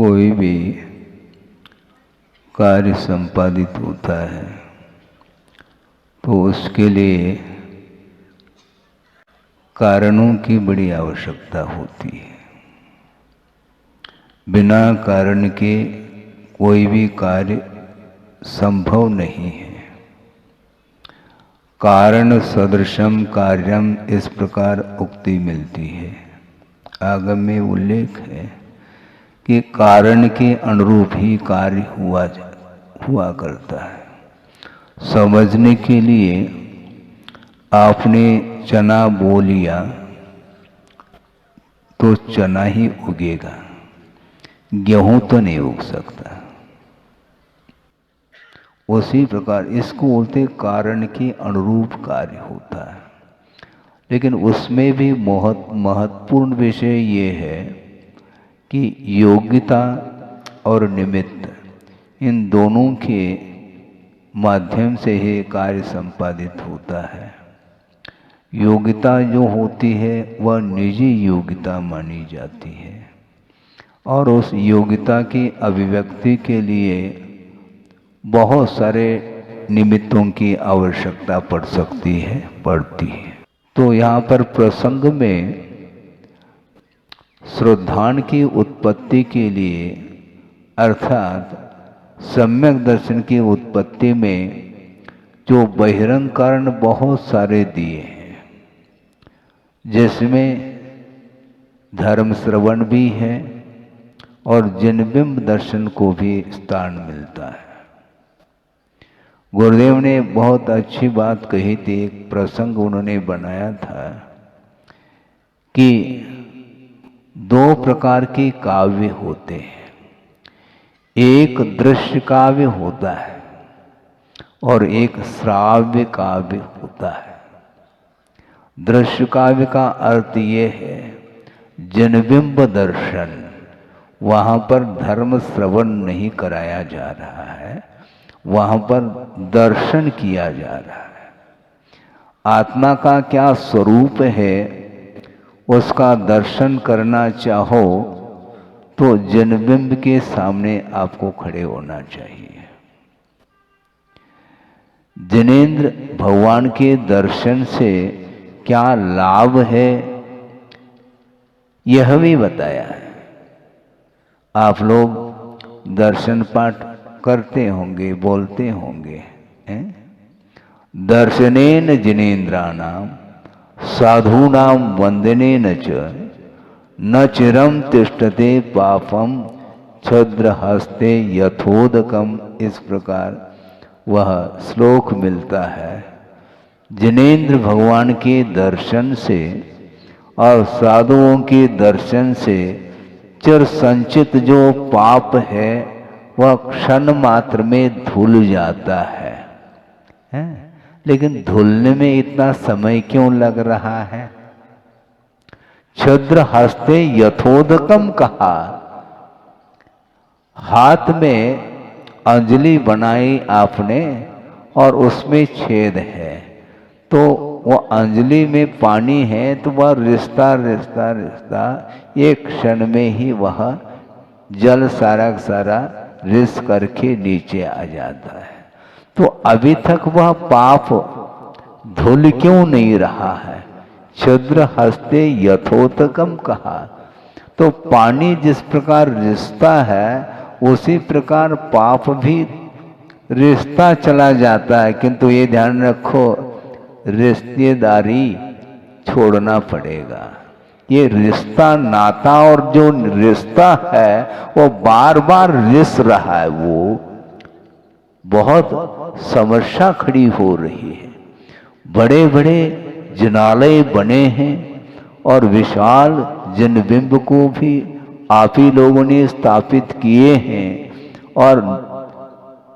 कोई भी कार्य संपादित होता है तो उसके लिए कारणों की बड़ी आवश्यकता होती है। बिना कारण के कोई भी कार्य संभव नहीं है। कारण सदृशम कार्यम, इस प्रकार उक्ति मिलती है। आगम में उल्लेख है कि कारण के अनुरूप ही कार्य हुआ करता है। समझने के लिए आपने चना बो लिया तो चना ही उगेगा, गेहूं तो नहीं उग सकता। उसी प्रकार इसको बोलते कारण के अनुरूप कार्य होता है। लेकिन उसमें भी महत्वपूर्ण विषय ये है कि योग्यता और निमित्त, इन दोनों के माध्यम से ही कार्य संपादित होता है। योग्यता जो होती है वह निजी योग्यता मानी जाती है और उस योग्यता की अभिव्यक्ति के लिए बहुत सारे निमित्तों की आवश्यकता पड़ती है। तो यहाँ पर प्रसंग में श्रद्धान की उत्पत्ति के लिए अर्थात सम्यक दर्शन की उत्पत्ति में जो बहिरंग कारण बहुत सारे दिए हैं, जिसमें धर्म श्रवण भी है और जिनबिंब दर्शन को भी स्थान मिलता है। गुरुदेव ने बहुत अच्छी बात कही थी, एक प्रसंग उन्होंने बनाया था कि दो प्रकार के काव्य होते हैं। एक दृश्य काव्य होता है और एक श्राव्य काव्य होता है। दृश्य काव्य का अर्थ ये है जनबिंब दर्शन, वहाँ पर धर्म श्रवण नहीं कराया जा रहा है, वहाँ पर दर्शन किया जा रहा है। आत्मा का क्या स्वरूप है उसका दर्शन करना चाहो तो जनबिंब के सामने आपको खड़े होना चाहिए। जिनेंद्र भगवान के दर्शन से क्या लाभ है यह भी बताया है। आप लोग दर्शन पाठ करते होंगे, बोलते होंगे, दर्शनेन जिनेन्द्राणाम साधूनाम वंदनेन च न चिरम तिष्ठते पापम छद्र हस्ते यथोदकम, इस प्रकार वह श्लोक मिलता है। जिनेन्द्र भगवान के दर्शन से और साधुओं के दर्शन से चिर संचित जो पाप है वह क्षण मात्र में धुल जाता है। लेकिन धुलने में इतना समय क्यों लग रहा है? छद्र हस्ते यथोदकम कहा, हाथ में अंजलि बनाई आपने और उसमें छेद है, तो वह अंजलि में पानी है तो वह रिश्ता रिश्ता रिश्ता एक क्षण में ही वह जल सारा सारा रिस करके नीचे आ जाता है। तो अभी तक वह पाप धुल क्यों नहीं रहा है? छद्र हस्ते यथोदकम कहा, तो पानी जिस प्रकार रिश्ता है उसी प्रकार पाप भी रिश्ता चला जाता है। किंतु ये ध्यान रखो, रिश्तेदारी छोड़ना पड़ेगा। ये रिश्ता नाता और जो रिश्ता है वो बार बार रिस रहा है, वो बहुत समस्या खड़ी हो रही है। बड़े बड़े जिनालय बने हैं और विशाल जनबिंब को भी आप ही लोगों ने स्थापित किए हैं और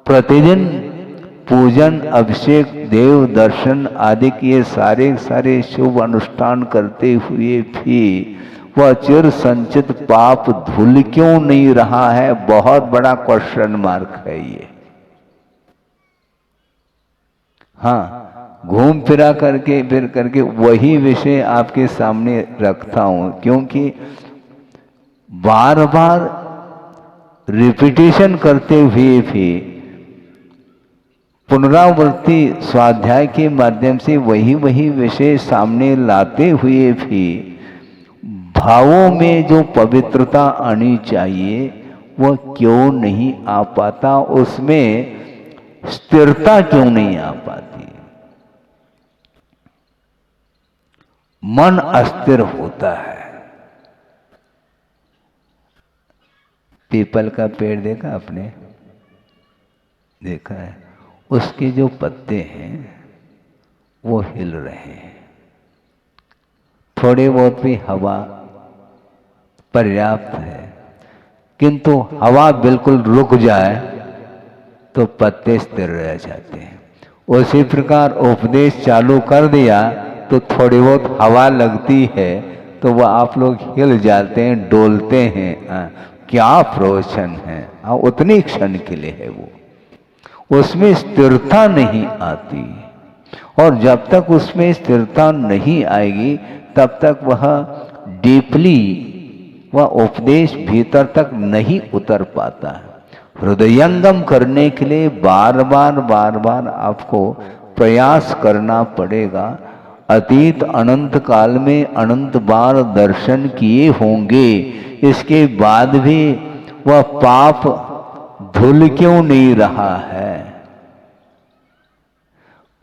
प्रतिदिन पूजन, अभिषेक, देव दर्शन आदि के सारे सारे शुभ अनुष्ठान करते हुए भी वह चिर संचित पाप धुल क्यों नहीं रहा है? बहुत बड़ा क्वेश्चन मार्क है ये। हाँ, घूम फिरा करके फिर करके वही विषय आपके सामने रखता हूं, क्योंकि बार बार रिपीटेशन करते हुए भी, पुनरावृत्ति स्वाध्याय के माध्यम से वही वही विषय सामने लाते हुए भी भावों में जो पवित्रता आनी चाहिए वह क्यों नहीं आ पाता, उसमें स्थिरता क्यों नहीं आ पाती, मन अस्थिर होता है। पीपल का पेड़ देखा आपने? देखा है? उसके जो पत्ते हैं वो हिल रहे हैं, थोड़ी बहुत भी हवा पर्याप्त है, किंतु हवा बिल्कुल रुक जाए तो पत्ते स्थिर रह जाते हैं। उसी प्रकार उपदेश चालू कर दिया तो थोड़ी बहुत हवा लगती है तो वह आप लोग हिल जाते हैं, डोलते हैं। क्या प्रवचन है, उतनी क्षण के लिए है वो, उसमें स्थिरता नहीं आती। और जब तक उसमें स्थिरता नहीं आएगी तब तक वह डीपली, वह उपदेश भीतर तक नहीं उतर पाता है। हृदयंगम करने के लिए बार बार आपको प्रयास करना पड़ेगा। अतीत अनंत काल में अनंत बार दर्शन किए होंगे, इसके बाद भी वह पाप धुल क्यों नहीं रहा है?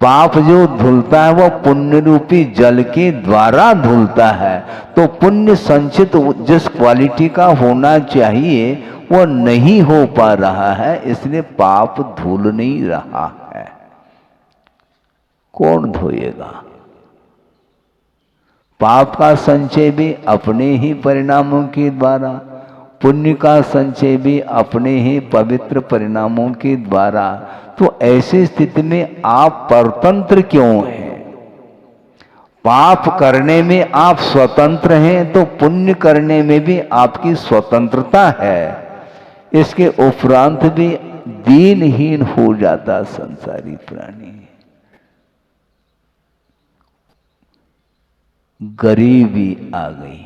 पाप जो धुलता है वह पुण्य रूपी जल के द्वारा धुलता है। तो पुण्य संचित जिस क्वालिटी का होना चाहिए वह नहीं हो पा रहा है, इसलिए पाप धुल नहीं रहा है। कौन धोएगा? पाप का संचय भी अपने ही परिणामों के द्वारा, पुण्य का संचय भी अपने ही पवित्र परिणामों के द्वारा। तो ऐसी स्थिति में आप परतंत्र क्यों हैं? पाप करने में आप स्वतंत्र हैं तो पुण्य करने में भी आपकी स्वतंत्रता है। इसके उपरांत भी दीनहीन हो जाता संसारी प्राणी। गरीबी आ गई,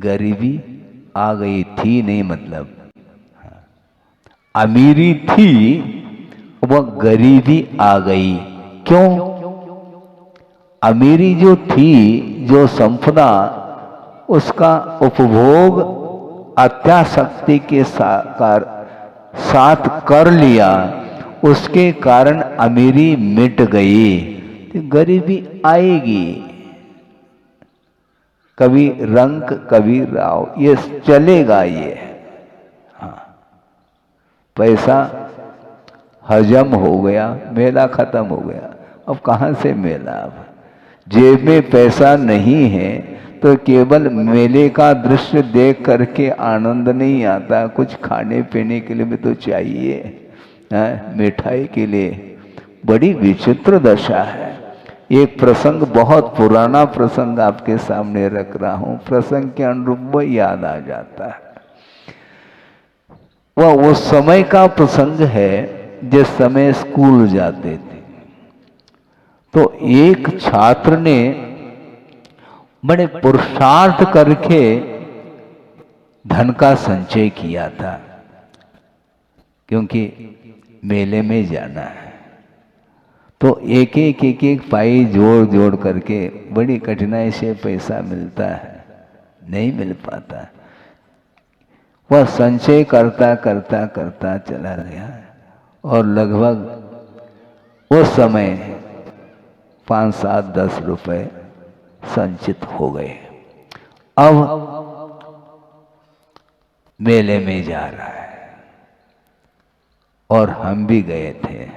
गरीबी आ गई थी नहीं, मतलब अमीरी थी वह गरीबी आ गई। क्यों? अमीरी जो थी, जो संपदा, उसका उपभोग अत्यासक्ति के साथ कर लिया, उसके कारण अमीरी मिट गई। तो गरीबी आएगी, कभी रंक कभी राव, ये चलेगा। ये पैसा हजम हो गया, मेला खत्म हो गया। अब कहाँ से मेला? अब जेब में पैसा नहीं है तो केवल मेले का दृश्य देख करके आनंद नहीं आता, कुछ खाने पीने के लिए भी तो चाहिए, मिठाई के लिए। बड़ी विचित्र दशा है। एक प्रसंग, बहुत पुराना प्रसंग आपके सामने रख रहा हूं, प्रसंग के अनुरूप वो याद आ जाता है। वह उस समय का प्रसंग है जिस समय स्कूल जाते थे। तो एक छात्र ने बड़े पुरुषार्थ करके धन का संचय किया था, क्योंकि मेले में जाना है। तो एक एक पाई जोड़ जोड़ करके बड़ी कठिनाई से पैसा मिलता है, नहीं मिल पाता। वह संचय करता करता करता चला गया और लगभग उस समय 5, 7, 10 रुपए संचित हो गए। अब मेले में जा रहा है और हम भी गए थे।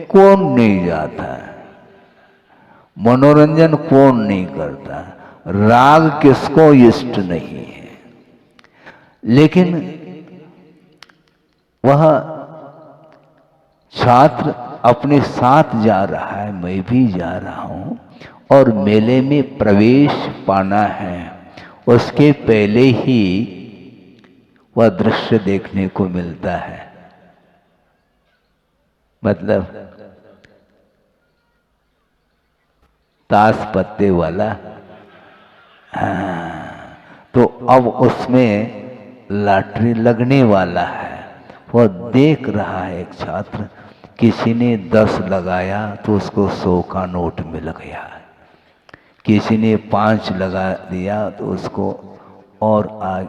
कौन नहीं जाता? मनोरंजन कौन नहीं करता? राग किसको इष्ट नहीं है? लेकिन वह छात्र अपने साथ जा रहा है, मैं भी जा रहा हूं, और मेले में प्रवेश पाना है। उसके पहले ही वह दृश्य देखने को मिलता है। मतलब ताश पत्ते वाला, तो अब उसमें लॉटरी लगने वाला है। वह देख रहा है एक छात्र, किसी ने 10 लगाया तो उसको 100 का नोट मिल गया, किसी ने 5 लगा दिया तो उसको और आज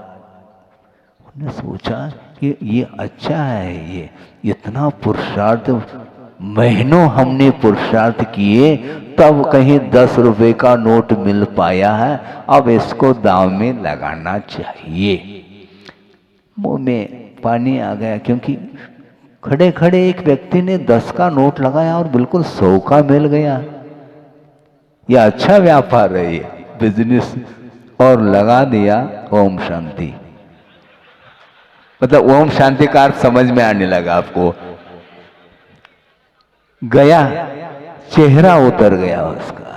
उन्होंने सोचा कि ये अच्छा है, ये इतना पुरुषार्थ, महीनों हमने पुरुषार्थ किए तब कहीं 10 रुपए का नोट मिल पाया है, अब इसको दांव में लगाना चाहिए। मुंह में पानी आ गया, क्योंकि खड़े खड़े एक व्यक्ति ने 10 का नोट लगाया और बिल्कुल 100 का मिल गया। यह अच्छा व्यापार है, ये बिजनेस। और लगा दिया ओम शांति, मतलब ओम शांति का अर्थ समझ में आने लगा आपको। गया, चेहरा उतर गया उसका।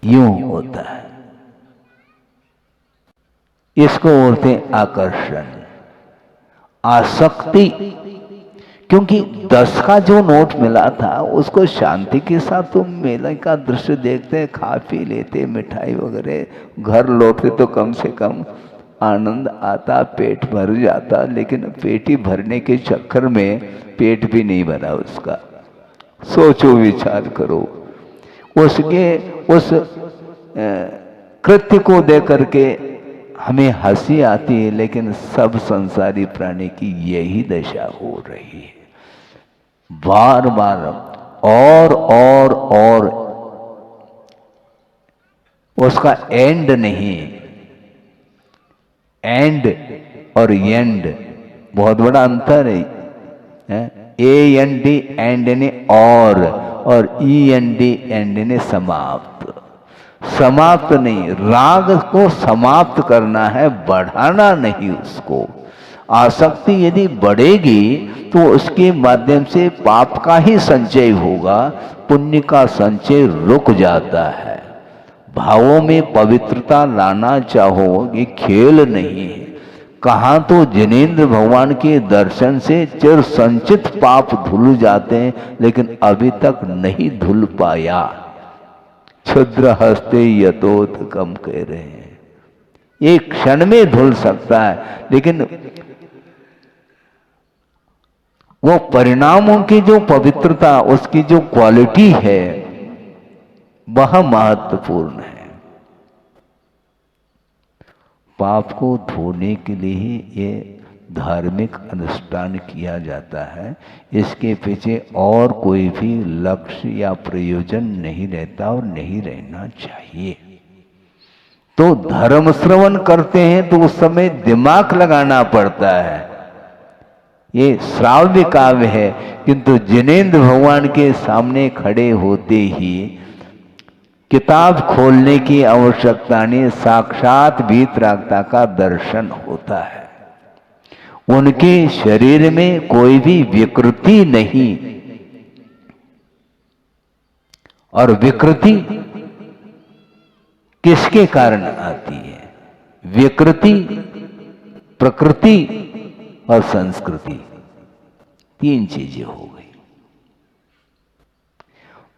यूं होता है, इसको बोलते हैं आकर्षण, आसक्ति। क्योंकि 10 का जो नोट मिला था उसको शांति के साथ तुम मेले का दृश्य देखते, खा पी लेते, मिठाई वगैरह, घर लौटते तो कम से कम आनंद आता, पेट भर जाता। लेकिन पेट ही भरने के चक्कर में पेट भी नहीं भरा उसका। सोचो, विचार करो, उसके उस कृत्य को देख करके हमें हंसी आती है, लेकिन सब संसारी प्राणी की यही दशा हो रही है। बार बार और उसका एंड नहीं। एंड और एंड बहुत बड़ा अंतर है। AND एंड ने और END एंड ने समाप्त। समाप्त नहीं, राग को समाप्त करना है, बढ़ाना नहीं उसको। आसक्ति यदि बढ़ेगी तो उसके माध्यम से पाप का ही संचय होगा, पुण्य का संचय रुक जाता है। भावों में पवित्रता लाना चाहो, ये खेल नहीं है। कहाँ तो जिनेंद्र भगवान के दर्शन से चिर संचित पाप धुल जाते हैं, लेकिन अभी तक नहीं धुल पाया। क्षुद्र हस्ते यतोत कम कह रहे हैं, एक क्षण में धुल सकता है, लेकिन वो परिणामों की जो पवित्रता, उसकी जो क्वालिटी है, वह महत्वपूर्ण है। पाप को धोने के लिए ही ये धार्मिक अनुष्ठान किया जाता है। इसके पीछे और कोई भी लक्ष्य या प्रयोजन नहीं रहता और नहीं रहना चाहिए। तो धर्म श्रवण करते हैं तो उस समय दिमाग लगाना पड़ता है। ये श्राव्य काव्य है, किंतु जिनेंद्र भगवान के सामने खड़े होते ही किताब खोलने की आवश्यकता नहीं, साक्षात वीतरागता का दर्शन होता है। उनके शरीर में कोई भी विकृति नहीं, और विकृति किसके कारण आती है? विकृति प्रकृति और संस्कृति, 3 चीजें हो गई।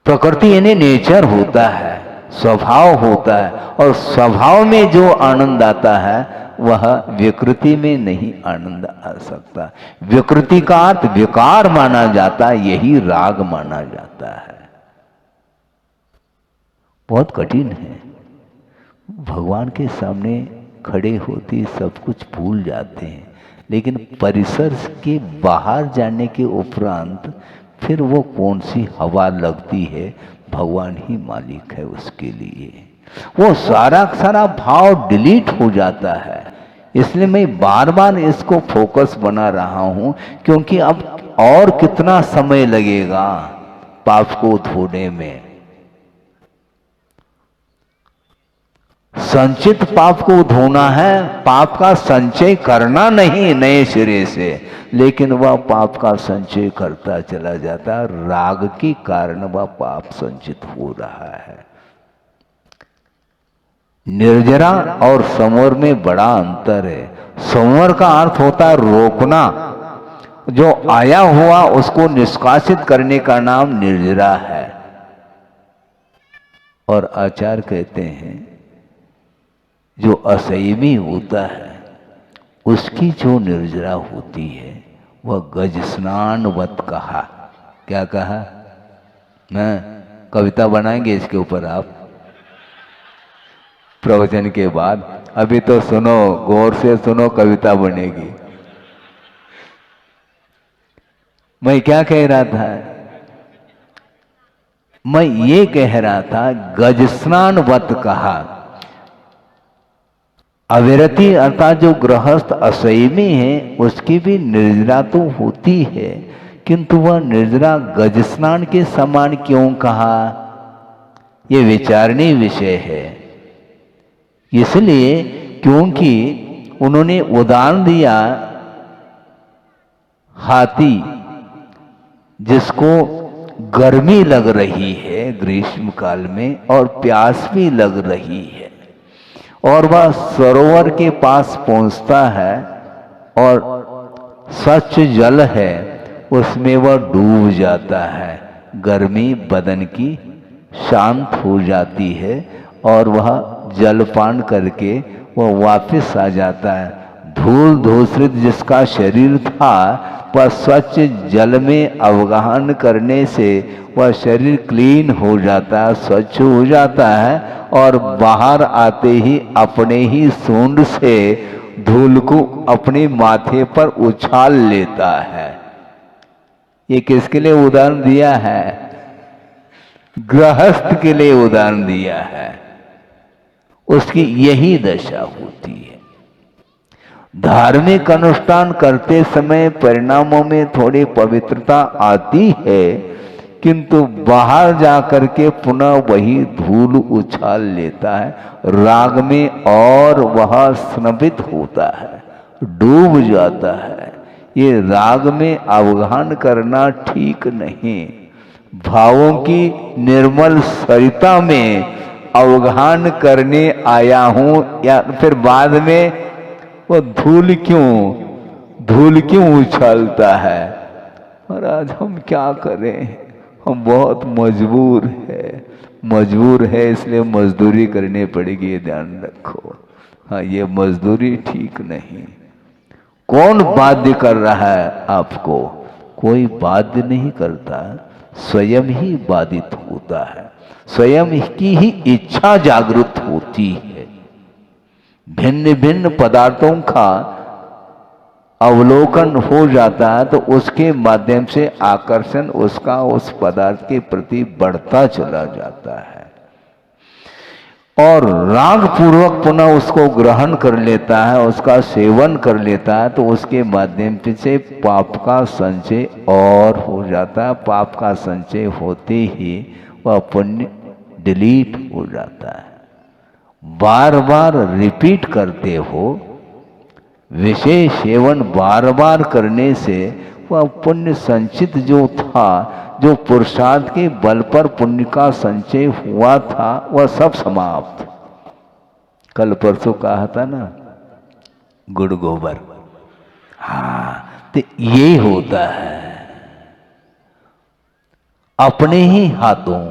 प्रकृति यानी नेचर होता है, स्वभाव होता है, और स्वभाव में जो आनंद आता है वह विकृति में नहीं आनंद आ सकता। विकृति का अर्थ विकार माना जाता है, यही राग माना जाता है। बहुत कठिन है। भगवान के सामने खड़े होते सब कुछ भूल जाते हैं, लेकिन परिसर के बाहर जाने के उपरांत फिर वो कौन सी हवा लगती है, भगवान ही मालिक है उसके लिए। वो सारा सारा भाव डिलीट हो जाता है। इसलिए मैं बार बार इसको फोकस बना रहा हूं, क्योंकि अब और कितना समय लगेगा पाप को धोने में। संचित पाप को धोना है, पाप का संचय करना नहीं नए सिरे से, लेकिन वह पाप का संचय करता चला जाता है। राग के कारण वह पाप संचित हो रहा है। निर्जरा और संवर में बड़ा अंतर है। संवर का अर्थ होता है रोकना, जो आया हुआ उसको निष्कासित करने का नाम निर्जरा है। और आचार्य कहते हैं जो असंयमी होता है उसकी जो निर्जरा होती है वह गज स्नानवत कहा। क्या कहा? मैं कविता बनाएंगे इसके ऊपर आप प्रवचन के बाद। अभी तो सुनो, गौर से सुनो, कविता बनेगी। मैं क्या कह रहा था? मैं ये कह रहा था गज स्नानवत कहा। अविरति अर्थात जो गृहस्थ असंयमी है उसकी भी निर्जरा तो होती है, किंतु वह निर्जरा गज स्नान के समान क्यों कहा, ये विचारणीय विषय है। इसलिए क्योंकि उन्होंने उदाहरण दिया हाथी जिसको गर्मी लग रही है ग्रीष्म काल में और प्यास भी लग रही है, और वह सरोवर के पास पहुंचता है और स्वच्छ जल है उसमें वह डूब जाता है। गर्मी बदन की शांत हो जाती है और वह जलपान करके वह वापस आ जाता है। धूल धूसरित जिसका शरीर था वह स्वच्छ जल में अवगाहन करने से वह शरीर क्लीन हो जाता है, स्वच्छ हो जाता है, और बाहर आते ही अपने ही सूंड से धूल को अपने माथे पर उछाल लेता है। ये किसके लिए उदाहरण दिया है? गृहस्थ के लिए उदाहरण दिया है। उसकी यही दशा होती है। धार्मिक अनुष्ठान करते समय परिणामों में थोड़ी पवित्रता आती है, किंतु बाहर जाकर के पुनः वही धूल उछाल लेता है राग में, और वह स्नबित होता है, डूब जाता है। ये राग में अवगाहन करना ठीक नहीं। भावों की निर्मल सरिता में अवगाहन करने आया हूं, या फिर बाद में वो धूल क्यों उछालता है। और आज हम क्या करें, हम बहुत मजबूर है इसलिए मजदूरी करनी पड़ेगी, ये ध्यान रखो। हाँ, ये मजदूरी ठीक नहीं। कौन बाध्य कर रहा है आपको? कोई बाध्य नहीं करता, स्वयं ही बाधित होता है, स्वयं की ही इच्छा जागृत होती है। भिन्न भिन्न पदार्थों का अवलोकन हो जाता है तो उसके माध्यम से आकर्षण उसका उस पदार्थ के प्रति बढ़ता चला जाता है, और राग पूर्वक पुनः उसको ग्रहण कर लेता है, उसका सेवन कर लेता है, तो उसके माध्यम से पाप का संचय और हो जाता है। पाप का संचय होते ही वह पुण्य डिलीट हो जाता है। बार बार रिपीट करते हो, विशेष सेवन बार बार करने से वह पुण्य संचित जो था, जो पुरुषार्थ के बल पर पुण्य का संचय हुआ था, वह सब समाप्त। कल परसों कहा था ना, गुड़ गोबर। हाँ, तो ये होता है अपने ही हाथों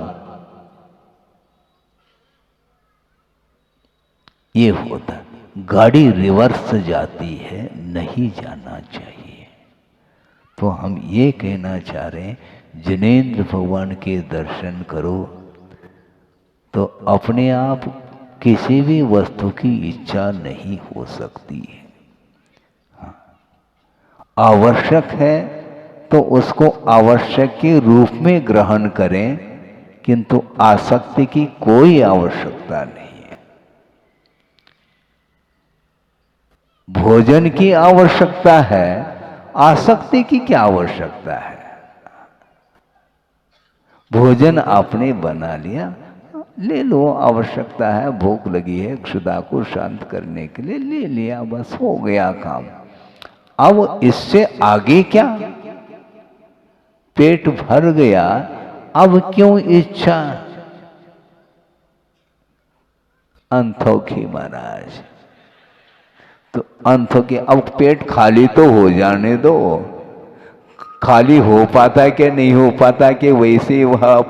ये होता। गाड़ी रिवर्स जाती है, नहीं जाना चाहिए। तो हम ये कहना चाह रहे हैं, जिनेंद्र भगवान के दर्शन करो तो अपने आप किसी भी वस्तु की इच्छा नहीं हो सकती है। आवश्यक है तो उसको आवश्यक के रूप में ग्रहण करें, किंतु आसक्ति की कोई आवश्यकता नहीं है। भोजन की आवश्यकता है, आसक्ति की क्या आवश्यकता है? भोजन आपने बना लिया, ले लो, आवश्यकता है, भूख लगी है, क्षुधा को शांत करने के लिए ले लिया, बस हो गया काम। अब इससे आगे क्या? पेट भर गया, अब क्यों इच्छा? अंथोखी महाराज, तो अंथोखी, अब पेट खाली तो हो जाने दो। खाली हो पाता कि नहीं हो पाता कि वैसे वह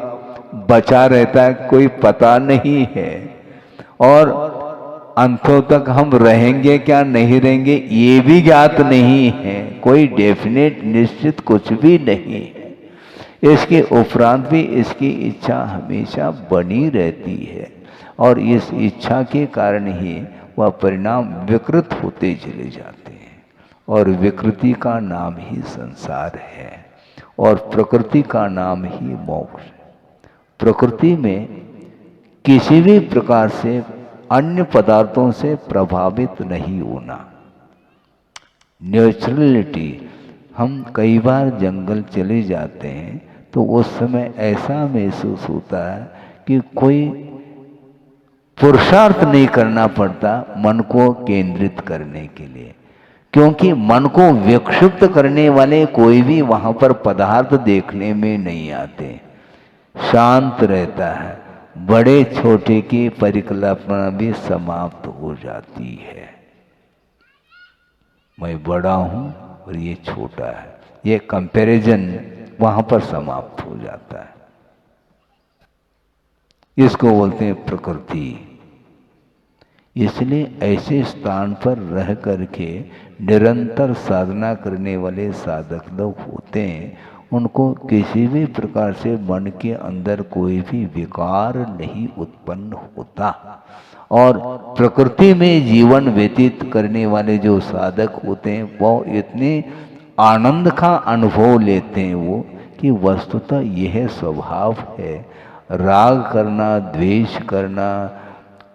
बचा रहता है, कोई पता नहीं है। और अंतों तक हम रहेंगे क्या नहीं रहेंगे ये भी ज्ञात नहीं है, कोई डेफिनेट निश्चित कुछ भी नहीं है। इसके उपरांत भी इसकी इच्छा हमेशा बनी रहती है और इस इच्छा के कारण ही वह परिणाम विकृत होते चले जाते हैं और विकृति का नाम ही संसार है और प्रकृति का नाम ही मोक्ष। प्रकृति में किसी भी प्रकार से अन्य पदार्थों से प्रभावित नहीं होना, नेचुरलिटी। हम कई बार जंगल चले जाते हैं तो उस समय ऐसा महसूस होता है कि कोई पुरुषार्थ नहीं करना पड़ता मन को केंद्रित करने के लिए, क्योंकि मन को विक्षिप्त करने वाले कोई भी वहां पर पदार्थ देखने में नहीं आते, शांत रहता है। बड़े छोटे की परिकल्पना भी समाप्त हो जाती है। मैं बड़ा हूं और ये छोटा है, ये कंपैरिजन वहां पर समाप्त हो जाता है। इसको बोलते हैं प्रकृति। इसलिए ऐसे स्थान पर रह करके निरंतर साधना करने वाले साधक लोग होते हैं, उनको किसी भी प्रकार से मन के अंदर कोई भी विकार नहीं उत्पन्न होता। और प्रकृति में जीवन व्यतीत करने वाले जो साधक होते हैं वो इतने आनंद का अनुभव लेते हैं वो कि वस्तुतः यह स्वभाव है। राग करना, द्वेष करना,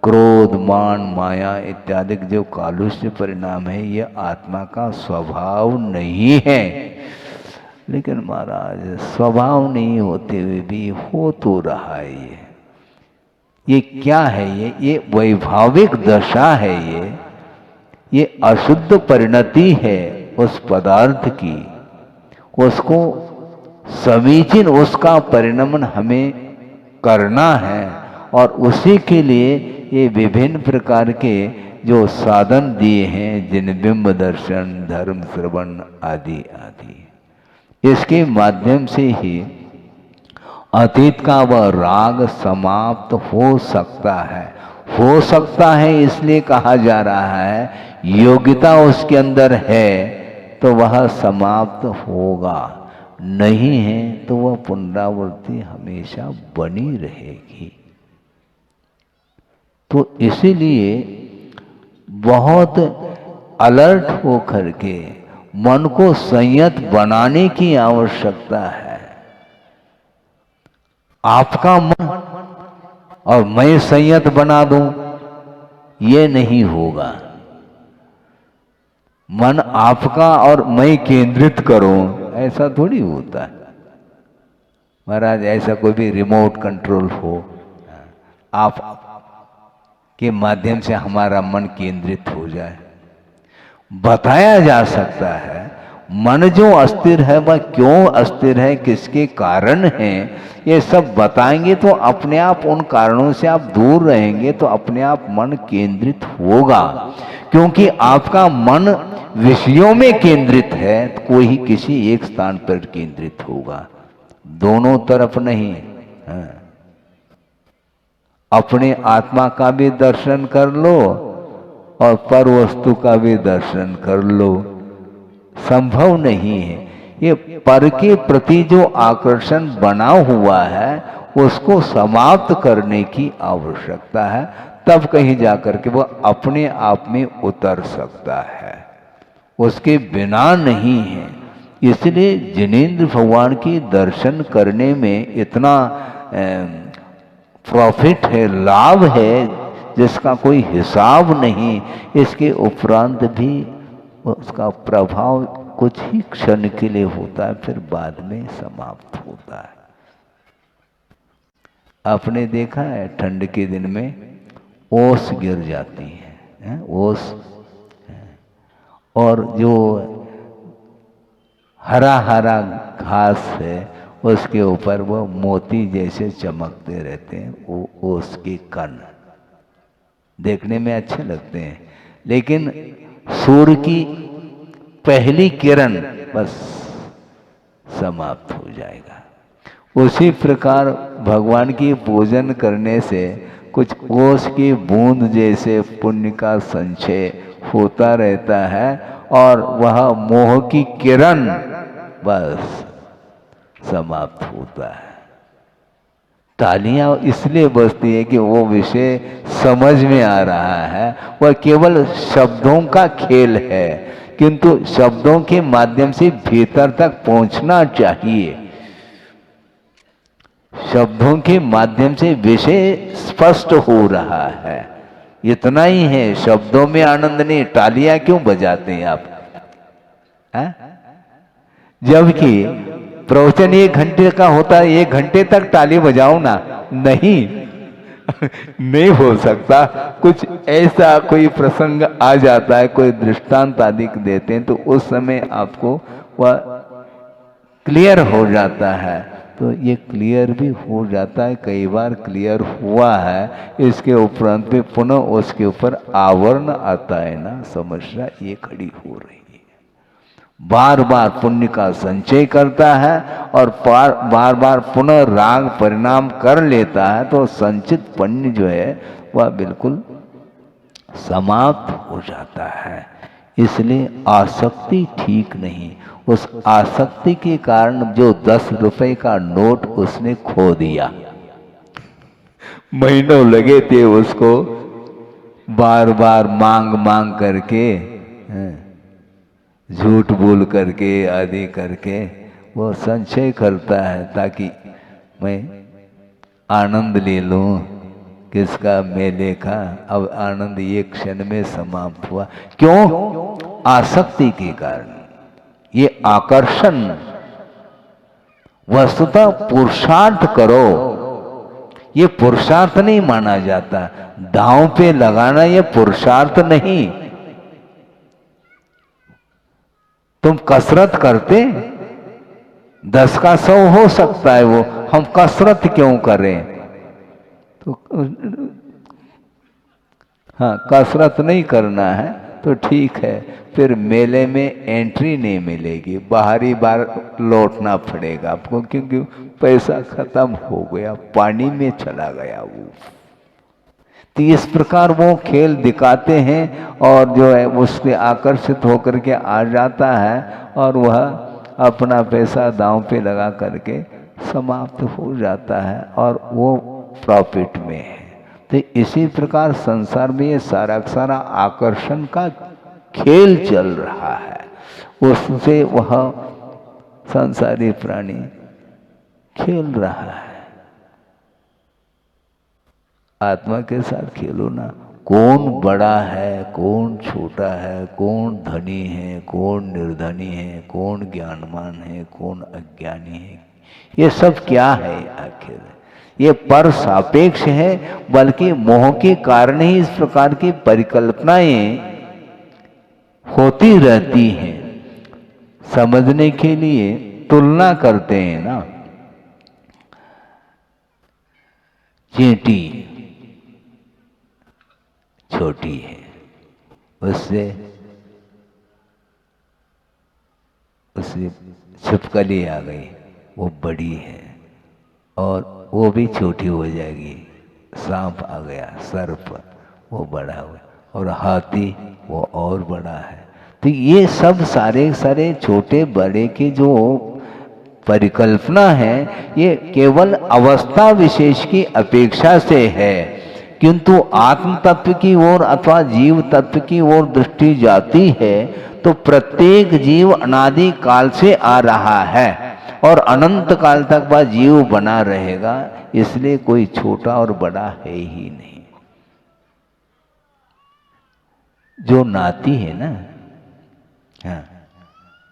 क्रोध, मान, माया इत्यादि जो कालुष्य परिणाम है यह आत्मा का स्वभाव नहीं है। लेकिन महाराज स्वभाव नहीं होते हुए भी हो तो रहा है। ये क्या है? ये वैभाविक दशा है। ये अशुद्ध परिणति है उस पदार्थ की। उसको समीचीन उसका परिणमन हमें करना है और उसी के लिए ये विभिन्न प्रकार के जो साधन दिए हैं, जिन बिंब दर्शन, धर्म श्रवण आदि आदि, इसके माध्यम से ही अतीत का वह राग समाप्त हो सकता है। हो सकता है इसलिए कहा जा रहा है, योग्यता उसके अंदर है तो वह समाप्त होगा, नहीं है तो वह पुनरावृत्ति हमेशा बनी रहेगी। तो इसीलिए बहुत अलर्ट होकर के मन को संयत बनाने की आवश्यकता है। आपका मन और मैं संयत बना दूं ये नहीं होगा। मन आपका और मैं केंद्रित करूं ऐसा थोड़ी होता है महाराज। ऐसा कोई भी रिमोट कंट्रोल हो, आप के माध्यम से हमारा मन केंद्रित हो जाए, बताया जा सकता है। मन जो अस्थिर है वह क्यों अस्थिर है, किसके कारण है, ये सब बताएंगे तो अपने आप उन कारणों से आप दूर रहेंगे तो अपने आप मन केंद्रित होगा। क्योंकि आपका मन विषयों में केंद्रित है तो कोई ही किसी एक स्थान पर केंद्रित होगा, दोनों तरफ नहीं। हाँ। अपने आत्मा का भी दर्शन कर लो और पर वस्तु का भी दर्शन कर लो, संभव नहीं है। ये पर के प्रति जो आकर्षण बना हुआ है उसको समाप्त करने की आवश्यकता है, तब कहीं जाकर के वह अपने आप में उतर सकता है, उसके बिना नहीं है। इसलिए जिनेंद्र भगवान की दर्शन करने में इतना प्रॉफिट है, लाभ है, जिसका कोई हिसाब नहीं। इसके उपरांत भी उसका प्रभाव कुछ ही क्षण के लिए होता है, फिर बाद में समाप्त होता है। आपने देखा है ठंड के दिन में ओस गिर जाती है, ओस, और जो हरा हरा घास है उसके ऊपर वो मोती जैसे चमकते रहते हैं, वो ओस के कण देखने में अच्छे लगते हैं। लेकिन सूर्य की पहली किरण बस समाप्त हो जाएगा। उसी प्रकार भगवान की पूजन करने से कुछ ओस की बूंद जैसे पुण्य का संचय होता रहता है और वह मोह की किरण बस समाप्त होता है। तालियां इसलिए बजती है कि वो विषय समझ में आ रहा है, वह केवल शब्दों का खेल है, किंतु शब्दों के माध्यम से भीतर तक पहुंचना चाहिए। शब्दों के माध्यम से विषय स्पष्ट हो रहा है, इतना ही है। शब्दों में आनंद नहीं, तालियां क्यों बजाते हैं आप? जबकि प्रवचन 1 घंटे का होता है, 1 घंटे तक ताली बजाओ ना, नहीं नहीं हो सकता। कुछ ऐसा कोई प्रसंग आ जाता है, कोई दृष्टांत आदि देते हैं, तो उस समय आपको वह क्लियर हो जाता है। तो ये क्लियर भी हो जाता है, कई बार क्लियर हुआ है। इसके उपरांत भी पुनः उसके ऊपर आवरण आता है ना, समस्या ये खड़ी हो रही है। बार बार पुण्य का संचय करता है और बार बार पुनः राग परिणाम कर लेता है, तो संचित पुण्य जो है वह बिल्कुल समाप्त हो जाता है। इसलिए आसक्ति ठीक नहीं। उस आसक्ति के कारण जो 10 रुपए का नोट उसने खो दिया, महीनों लगे थे उसको बार बार मांग मांग करके, झूठ बोल करके आदि करके वो संचय करता है ताकि मैं आनंद ले लूं। किसका? मेले का। अब आनंद एक क्षण में समाप्त हुआ। क्यों? आसक्ति के कारण। ये आकर्षण। वस्तुतः पुरुषार्थ करो, ये पुरुषार्थ नहीं माना जाता। दांव पे लगाना ये पुरुषार्थ नहीं। तुम कसरत करते, 10 का 100 हो सकता है, वो हम कसरत क्यों करें? तो हाँ, कसरत नहीं करना है तो ठीक है, फिर मेले में एंट्री नहीं मिलेगी, बाहरी बार लौटना पड़ेगा आपको, क्योंकि पैसा खत्म हो गया, पानी में चला गया वो। तो इस प्रकार वो खेल दिखाते हैं और जो है उसके आकर्षित होकर के आ जाता है और वह अपना पैसा दांव पे लगा करके समाप्त हो जाता है और वो प्रॉफिट में है। तो इसी प्रकार संसार में ये सारा सारा आकर्षण का खेल चल रहा है, उससे वह संसारी प्राणी खेल रहा है। आत्मा के साथ खेलो ना। कौन बड़ा है, कौन छोटा है, कौन धनी है, कौन निर्धनी है, कौन ज्ञानवान है, कौन अज्ञानी है, ये सब क्या है आखिर? ये पर सापेक्ष है, बल्कि मोह के कारण ही इस प्रकार की परिकल्पनाएं होती रहती हैं। समझने के लिए तुलना करते हैं ना, चींटी छोटी है, उससे छिपकली आ गई, वो बड़ी है, और वो भी छोटी हो जाएगी। सांप आ गया, सर्प, वो बड़ा हुआ, और हाथी वो और बड़ा है। तो ये सब सारे सारे छोटे बड़े की जो परिकल्पना है, ये केवल अवस्था विशेष की अपेक्षा से है, किंतु आत्म तत्व की ओर अथवा जीव तत्व की ओर दृष्टि जाती है तो प्रत्येक जीव अनादि काल से आ रहा है और अनंत काल तक वह जीव बना रहेगा। इसलिए कोई छोटा और बड़ा है ही नहीं। जो नाती है ना, हाँ,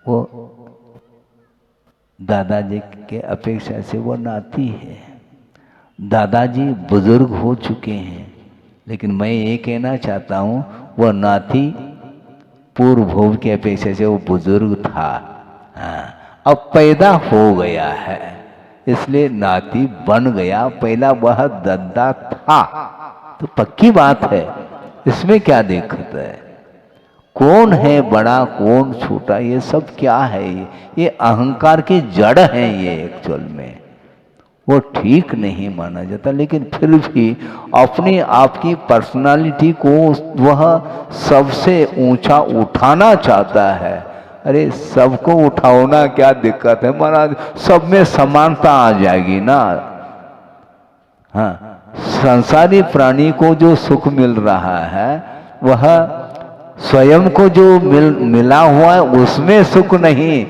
वो दादाजी के अपेक्षा से वो नाती है। दादाजी बुजुर्ग हो चुके हैं, लेकिन मैं ये कहना चाहता हूँ वह नाती पूर्व भोग की अपेक्षा से वो बुजुर्ग था। हाँ, अब पैदा हो गया है, इसलिए नाती बन गया। पहला वह दद्दा था, तो पक्की बात है, इसमें क्या दिक्कत है? कौन है बड़ा, कौन छोटा, ये सब क्या है? ये अहंकार की जड़ है ये एक्चुअल में। वो ठीक नहीं माना जाता। लेकिन फिर भी अपनी आपकी पर्सनालिटी को वह सबसे ऊंचा उठाना चाहता है। अरे सबको उठाओ ना, क्या दिक्कत है महाराज, सब में समानता आ जाएगी ना। हाँ, संसारी प्राणी को जो सुख मिल रहा है वह स्वयं को जो मिला हुआ है उसमें सुख नहीं,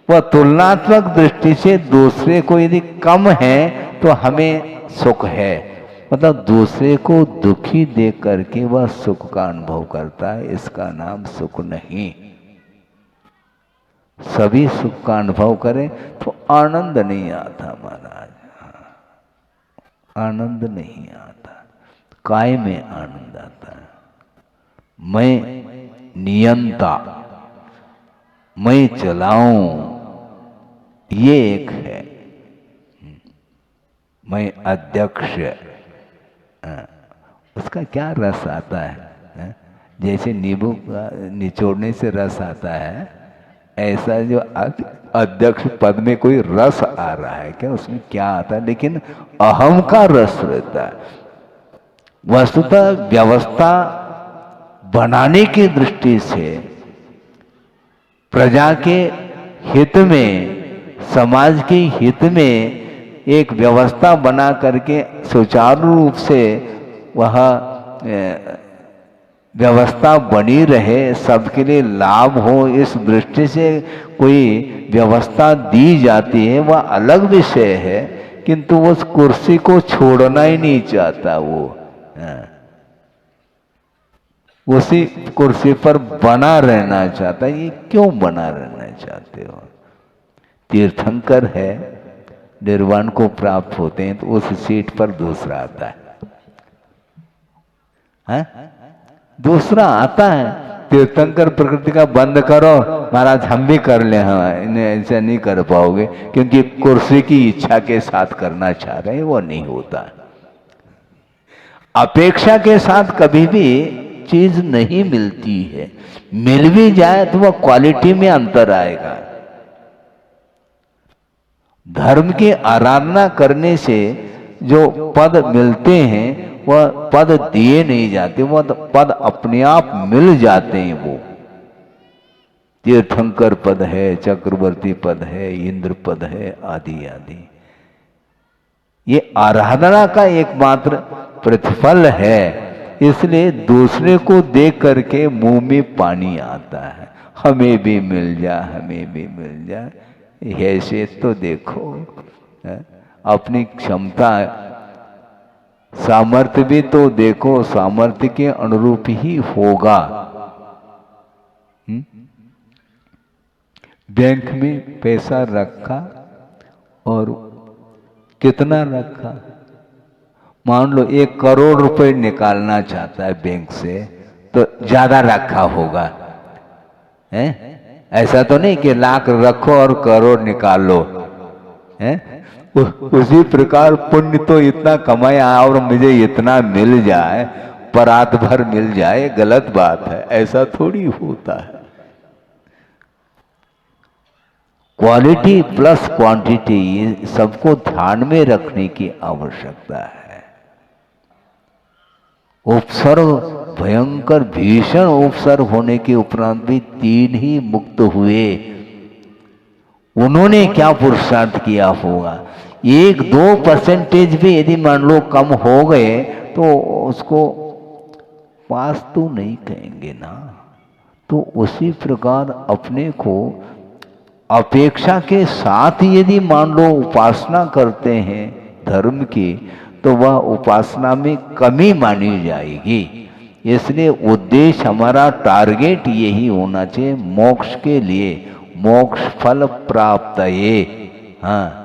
वह तुलनात्मक दृष्टि से दूसरे को यदि कम है तो हमें सुख है। मतलब दूसरे को दुखी देख करके वह सुख का अनुभव करता है, इसका नाम सुख नहीं। सभी सुख का अनुभव करें तो आनंद नहीं आता महाराज, आनंद नहीं आता। काय में आनंद आता है? मैं नियंता, मैं चलाऊं, ये एक है। मैं अध्यक्ष, उसका क्या रस आता है? जैसे नींबू का निचोड़ने से रस आता है, ऐसा जो अध्यक्ष पद में कोई रस आ रहा है क्या? उसमें क्या आता है? लेकिन अहम का रस रहता है। वस्तुतः व्यवस्था बनाने की दृष्टि से प्रजा के हित में, समाज के हित में एक व्यवस्था बना करके सुचारू रूप से वह व्यवस्था बनी रहे, सबके लिए लाभ हो, इस दृष्टि से कोई व्यवस्था दी जाती है, वह अलग विषय है। किंतु उस कुर्सी को छोड़ना ही नहीं चाहता वो, उसी कुर्सी पर बना रहना चाहता है। ये क्यों बना रहना चाहते हो? तीर्थंकर है, निर्वाण को प्राप्त होते हैं तो उस सीट पर दूसरा आता है? दूसरा आता है। तीर्थंकर प्रकृति का बंद करो महाराज, हम भी कर ले, हाँ इन्हें ऐसे नहीं कर पाओगे क्योंकि कुर्सी की इच्छा के साथ करना चाह रहे हैं, वो नहीं होता। अपेक्षा के साथ कभी भी चीज नहीं मिलती है, मिल भी जाए तो वह क्वालिटी में अंतर आएगा। धर्म की आराधना करने से जो पद मिलते हैं वह पद दिए नहीं जाते, वह पद अपने आप मिल जाते हैं। वो तीर्थंकर पद है, चक्रवर्ती पद है, इंद्र पद है, आदि आदि। ये आराधना का एकमात्र प्रतिफल है। इसलिए दूसरे को देख करके मुंह में पानी आता है, हमें भी मिल जाए, हमें भी मिल जाए। हैसियत तो देखो, अपनी क्षमता सामर्थ्य भी तो देखो, सामर्थ्य के अनुरूप ही होगा। बैंक में पैसा रखा और कितना रखा? मान लो 1 करोड़ रुपए निकालना चाहता है बैंक से, तो ज्यादा रखा होगा, है? ऐसा तो नहीं कि लाख रखो और करोड़ निकाल लो, है? उसी प्रकार पुण्य तो इतना कमाया और मुझे इतना मिल जाए, परात भर मिल जाए, गलत बात है। ऐसा थोड़ी होता है। क्वालिटी प्लस क्वांटिटी सबको ध्यान में रखने की आवश्यकता है। उपसर्ग भयंकर भीषण उपसर्ग होने के उपरांत भी 3 ही मुक्त हुए। उन्होंने क्या पुरुषार्थ किया होगा? 1-2% भी यदि मान लो कम हो गए तो उसको पास तो नहीं कहेंगे ना। तो उसी प्रकार अपने को अपेक्षा के साथ यदि मान लो उपासना करते हैं धर्म की, तो वह उपासना में कमी मानी जाएगी। इसलिए उद्देश्य हमारा, टारगेट यही होना चाहिए मोक्ष के लिए, मोक्ष फल प्राप्त, हाँ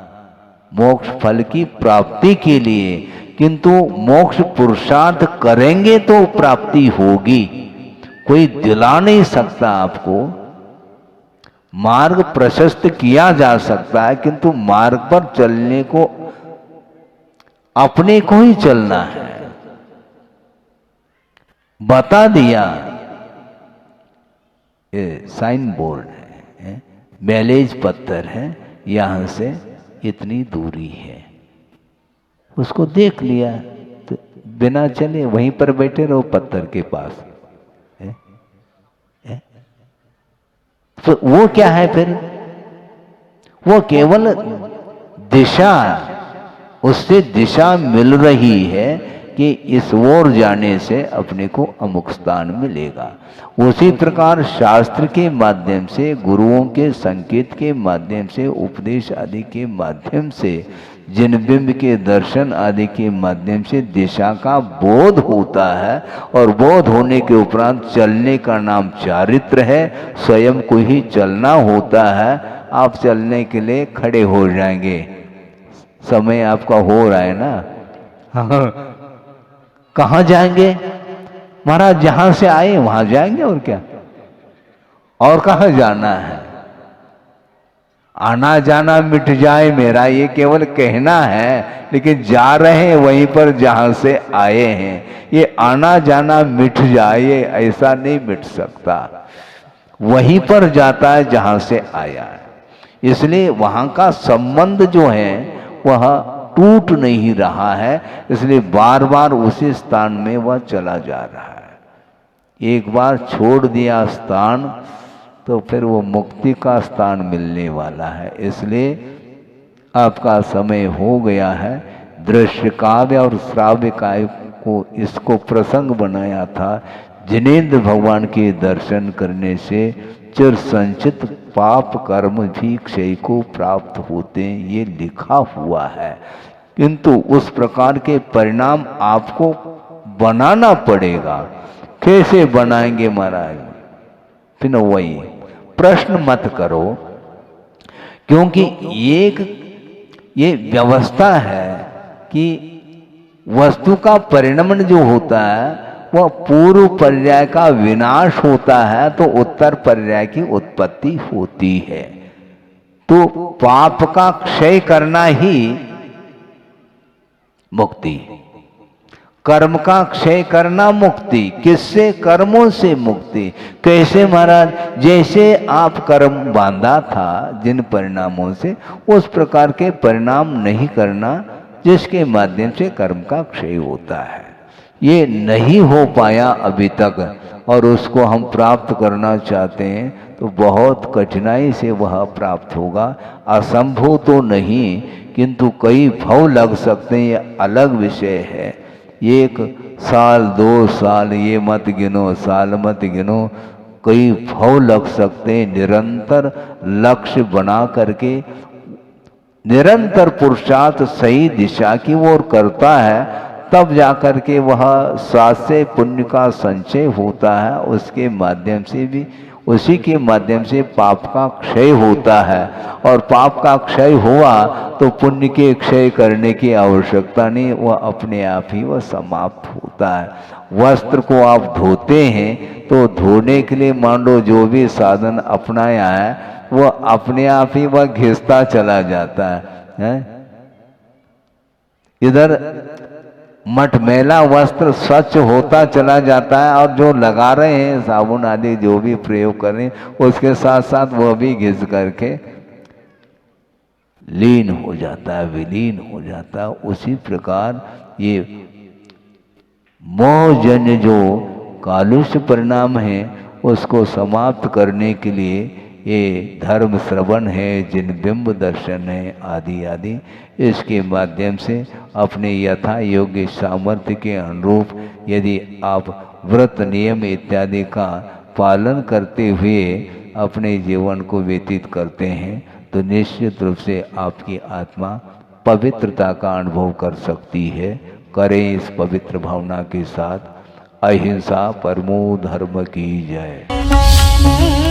मोक्ष फल की प्राप्ति के लिए। किंतु मोक्ष पुरुषार्थ करेंगे तो प्राप्ति होगी, कोई दिला नहीं सकता आपको। मार्ग प्रशस्त किया जा सकता है, किंतु मार्ग पर चलने को अपने को ही चलना है। बता दिया, ये साइन बोर्ड है, मैलेज पत्थर है, यहां से इतनी दूरी है। उसको देख लिया तो बिना चले वहीं पर बैठे रहो पत्थर के पास। तो वो क्या है फिर? वो केवल दिशा, उससे दिशा मिल रही है कि इस ओर जाने से अपने को अमुक स्थान मिलेगा। उसी प्रकार शास्त्र के माध्यम से, गुरुओं के संकेत के माध्यम से, उपदेश आदि के माध्यम से, जिन बिंब के दर्शन आदि के माध्यम से दिशा का बोध होता है, और बोध होने के उपरांत चलने का नाम चारित्र है। स्वयं को ही चलना होता है। आप चलने के लिए खड़े हो जाएंगे, समय आपका हो रहा है ना। हाँ, कहाँ जाएंगे महाराज? जहां से आए वहां जाएंगे, और क्या, और कहाँ जाना है? आना जाना मिट जाए मेरा, ये केवल कहना है, लेकिन जा रहे हैं वहीं पर जहां से आए हैं। ये आना जाना मिट जाए ऐसा नहीं मिट सकता, वहीं पर जाता है जहां से आया है। इसलिए वहां का संबंध जो है वह टूट नहीं रहा है, इसलिए बार बार उसी स्थान में वह चला जा रहा है। एक बार छोड़ दिया स्थान तो फिर वो मुक्ति का स्थान मिलने वाला है। इसलिए आपका समय हो गया है। दृश्य काव्य और श्राव्य काव्य को इसको प्रसंग बनाया था। जिनेंद्र भगवान के दर्शन करने से चिर संचित पाप कर्म भी क्षय को प्राप्त होते हैं, ये लिखा हुआ है। किंतु उस प्रकार के परिणाम आपको बनाना पड़ेगा। कैसे बनाएंगे महाराज? फिर वही प्रश्न मत करो, क्योंकि एक ये व्यवस्था है कि वस्तु का परिणमन जो होता है वह पूर्व पर्याय का विनाश होता है तो उत्तर पर्याय की उत्पत्ति होती है। तो पाप का क्षय करना ही मुक्ति, कर्म का क्षय करना मुक्ति। किससे? कर्मों से मुक्ति। कैसे महाराज? जैसे आप कर्म बांधा था जिन परिणामों से, उस प्रकार के परिणाम नहीं करना जिसके माध्यम से कर्म का क्षय होता है। ये नहीं हो पाया अभी तक, और उसको हम प्राप्त करना चाहते हैं तो बहुत कठिनाई से वह प्राप्त होगा। असंभव तो नहीं, किंतु कई भव लग सकते हैं, ये अलग विषय है। 1 साल 2 साल ये मत गिनो, साल मत गिनो, कई भव लग सकते हैं। निरंतर लक्ष्य बना करके निरंतर पुरुषार्थ सही दिशा की ओर करता है, तब जाकर के वह स्वास्थ्य पुण्य का संचय होता है। उसके माध्यम से भी, उसी के माध्यम से पाप का क्षय होता है, और पाप का क्षय हुआ तो पुण्य के क्षय करने की आवश्यकता नहीं, वह अपने आप ही वह समाप्त होता है। वस्त्र को आप धोते हैं तो धोने के लिए मान लो जो भी साधन अपनाया है वह अपने आप ही वह घिसता चला जाता है। इधर मटमैला वस्त्र स्वच्छ होता चला जाता है, और जो लगा रहे हैं साबुन आदि जो भी प्रयोग कर रहे हैं उसके साथ साथ वह भी घिस करके लीन हो जाता है, विलीन हो जाता है। उसी प्रकार ये मोहजन्य जो कालुष्य परिणाम है उसको समाप्त करने के लिए ये धर्म श्रवण है, जिन बिंब दर्शन है आदि आदि, इसके माध्यम से अपने यथा योग्य सामर्थ्य के अनुरूप यदि आप व्रत नियम इत्यादि का पालन करते हुए अपने जीवन को व्यतीत करते हैं तो निश्चित रूप से आपकी आत्मा पवित्रता का अनुभव कर सकती है। करें इस पवित्र भावना के साथ। अहिंसा परमो धर्म की जय।